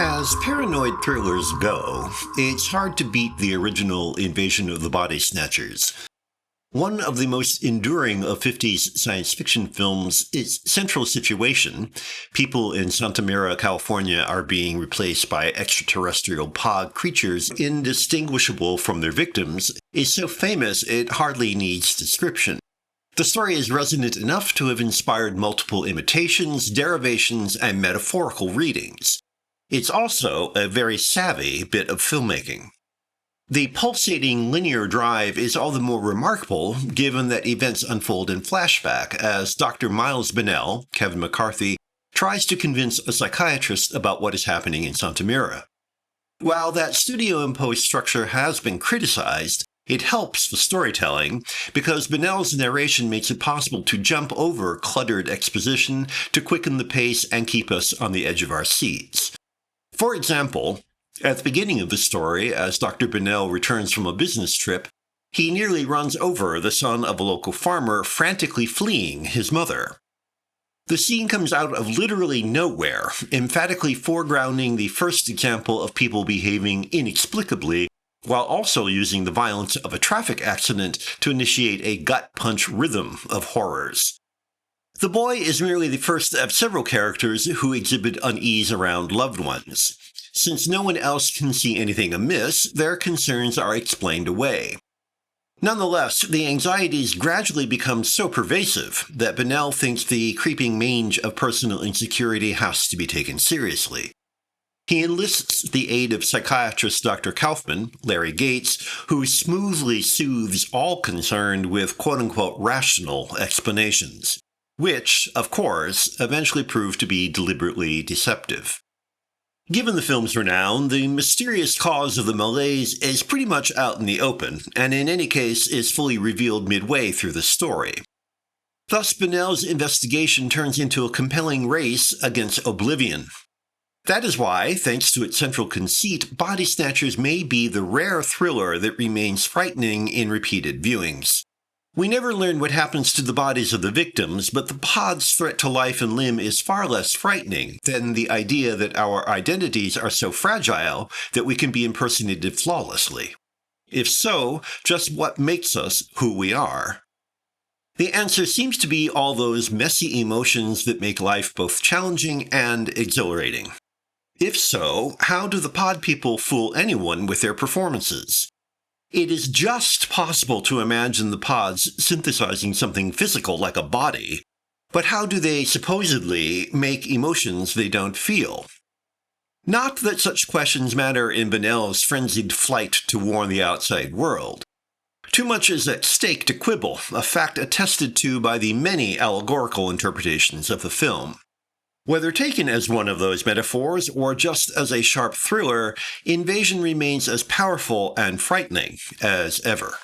As paranoid thrillers go, it's hard to beat the original Invasion of the Body Snatchers. One of the most enduring of 50s science fiction films is central situation. People in Santa Mira, California are being replaced by extraterrestrial pod creatures indistinguishable from their victims is so famous it hardly needs description. The story is resonant enough to have inspired multiple imitations, derivations, and metaphorical readings. It's also a very savvy bit of filmmaking. The pulsating linear drive is all the more remarkable given that events unfold in flashback as Dr. Miles Bennell, Kevin McCarthy, tries to convince a psychiatrist about what is happening in Santa Mira. While that studio-imposed structure has been criticized, it helps the storytelling because Bennell's narration makes it possible to jump over cluttered exposition to quicken the pace and keep us on the edge of our seats. For example, at the beginning of the story, as Dr. Bennell returns from a business trip, he nearly runs over the son of a local farmer frantically fleeing his mother. The scene comes out of literally nowhere, emphatically foregrounding the first example of people behaving inexplicably while also using the violence of a traffic accident to initiate a gut-punch rhythm of horrors. The boy is merely the first of several characters who exhibit unease around loved ones. Since no one else can see anything amiss, their concerns are explained away. Nonetheless, the anxieties gradually become so pervasive that Bennell thinks the creeping mange of personal insecurity has to be taken seriously. He enlists the aid of psychiatrist Dr. Kaufman, Larry Gates, who smoothly soothes all concerned with quote-unquote rational explanations, which, of course, eventually prove to be deliberately deceptive. Given the film's renown, the mysterious cause of the malaise is pretty much out in the open, and in any case is fully revealed midway through the story. Thus, Bennell's investigation turns into a compelling race against oblivion. That is why, thanks to its central conceit, Body Snatchers may be the rare thriller that remains frightening in repeated viewings. We never learn what happens to the bodies of the victims, but the pod's threat to life and limb is far less frightening than the idea that our identities are so fragile that we can be impersonated flawlessly. If so, just what makes us who we are? The answer seems to be all those messy emotions that make life both challenging and exhilarating. If so, how do the pod people fool anyone with their performances? It is just possible to imagine the pods synthesizing something physical like a body, but how do they supposedly make emotions they don't feel? Not that such questions matter in Bennell's frenzied flight to warn the outside world. Too much is at stake to quibble, a fact attested to by the many allegorical interpretations of the film. Whether taken as one of those metaphors or just as a sharp thriller, Invasion remains as powerful and frightening as ever.